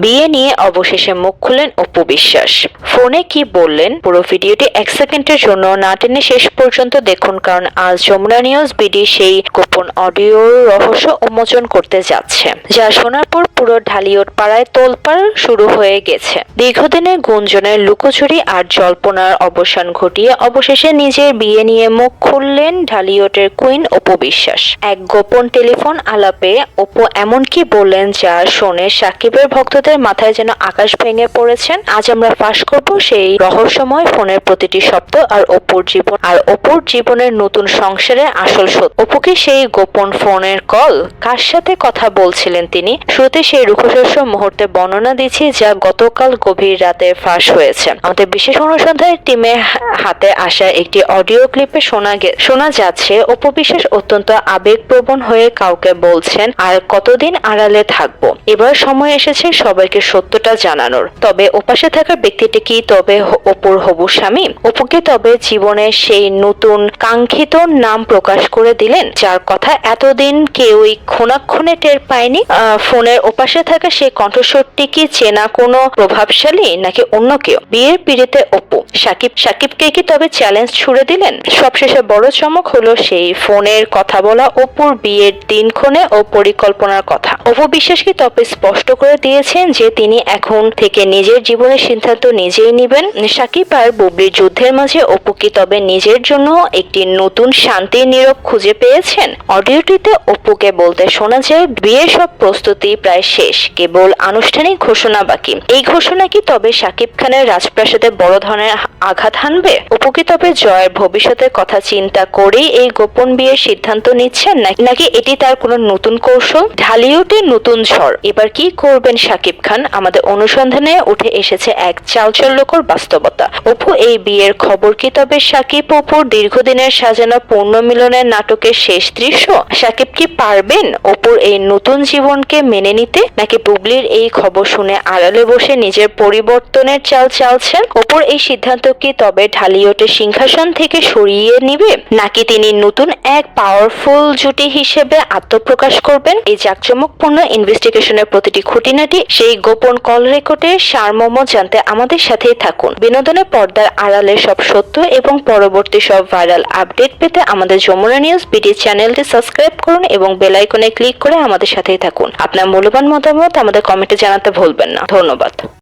বিয়ে নিয়ে অবশেষে মুখ খুললেন অপু বিশ্বাস। ফোনে কি বললেন পুরো ভিডিওটি 1 সেকেন্ডের জন্য না টেনে শেষ পর্যন্ত দেখুন, কারণ আজ যমুনা নিউজ বিডি সেই গোপন অডিওর রহস্য উন্মোচন করতে যাচ্ছে, যা শোনার পর পুরো ঢালিউড পাড়ায় তোলপাড় শুরু হয়ে গেছে। দীর্ঘদিনের গুঞ্জনের লুকোচুরি আর জল্পনার অবসান ঘটিয়ে অবশেষে নিজের বিয়ে নিয়ে মুখ খুললেন ঢালিউডের কুইন অপু বিশ্বাস। এক গোপন টেলিফোন আলাপে অপু এমন কি বললেন যা শুনে সাকিবের ভক্তদের মাথায় যেন আকাশ ভেঙে পড়েছেন। আজ আমরা ফাঁস করব সেই রহস্যময় ফোনের প্রতিটি শব্দ আর অপুর জীবনের নতুন সংসারের আসল সত্য। অপুকে সেই গোপন ফোনের কল, কার সাথে কথা বলছিলেন তিনি, শুরুতে সেই রুক্ষশস্য মুহূর্তে বর্ণনা দিচ্ছি যা গতকাল গভীর রাতে ফাঁস হয়েছে। আমাদের বিশেষ অনুসন্ধানের টিমের হাতে আসা একটি অডিও ক্লিপে শোনা যাচ্ছে অপু বিশ্বাস অত্যন্ত আবেগপ্রবণ হয়ে কাউকে বলছেন, আর কতদিন আড়ালে থাকবো, এবার সময় এসেছে সবাইকে সত্যটা জানানোর। তবে ওপাশে থাকা ব্যক্তিটি কি তবে অপুর হবু স্বামী? অপুকে তবে জীবনের সেই নতুন কাঙ্ক্ষিত নাম প্রকাশ করে দিলেন, যার কথা এতদিন কেউই ক্ষণাক্ষণে টের পায়নি। ফোনের ওপাশে থাকা সেই কণ্ঠস্বরটি কি চেনা কোনো প্রভাবশালী নাকি অন্য কেউ? বিয়ের পিড়িতে অপু সাকিবকে কি তবে চ্যালেঞ্জ ছুড়ে দিলেন? সবশেষে বড় চমক হলো সেই ফোনের কথা বলা অপুর বিয়ের দিনক্ষণে ও পরিকল্পনার কথা। অপু বিশ্বাস কি তবে স্পষ্ট করে দিয়েছেন যে তিনি এখন থেকে নিজের জীবনের সিদ্ধান্ত নিজেই নেবেন। সাকিব আর বুবলির যুদ্ধের মাঝে অপু কি তবে নিজের জন্য একটি নতুন শান্তির নীরব খুঁজে পেয়েছেন? অডিওটিতে অপুকে বলতে শোনা যায় বিয়ের সব প্রস্তুতি প্রায় শেষ, কেবল আনুষ্ঠানিক ঘোষণা বাকি। এই ঘোষণা কি তবে সাকিব খানের রাজপ্রাসাদে বড় ধরনের আঘাত হানবে? অপু কি তবে জয়ের ভবিষ্যতের কথা চিন্তা করেই এই গোপন বিয়ের সিদ্ধান্ত নিচ্ছেন, নাকি এটি তার কোনো নতুন কৌশল? ঢালিউডে নতুন ঝড়, এবার কি করবেন সাকিব খান? আমাদের অনুসন্ধানে উঠে এসেছে এক চাঞ্চল্যকর বাস্তবতা। অপু এই বিয়ের খবর কি তবে সাকিব অপুর দীর্ঘদিনের সাজানো পুনর্মিলনের নাটকের শেষ দৃশ্য? সাকিব কি পারবেন অপুর এই নতুন জীবনকে মেনে নিতে, নাকি বুবলির এই খবর শুনে আড়ালে বসে নিজের পরিবর্তনের চাল চালছেন? অপুর এই সিদ্ধান্ত কি তবে ঢালিউডের সিংহাসন থেকে সরিয়ে নিবে, নাকি তিনি নতুন এক পাওয়ারফুল জুটি হিসেবে আত্মপ্রকাশ করবেন? এই জাঁকজমকপূর্ণ ইনভেস্টিগেশনের প্রতিটি খুঁটিনাটি, সেই গোপন কল রেকর্ডের সারমর্ম জানতে আমাদের সাথেই থাকুন। বিনোদনের পর্দার আড়ালে সব সত্য এবং পরবর্তী সব ভাইরাল আপডেট পেতে আমাদের যমুনা নিউজ বিডি চ্যানেলটি সাবস্ক্রাইব করুন এবং বেল আইকনে ক্লিক করে আমাদের সাথেই থাকুন। আপনার মূল্যবান মতামত আমাদের কমেন্টে জানাতে ভুলবেন না। ধন্যবাদ।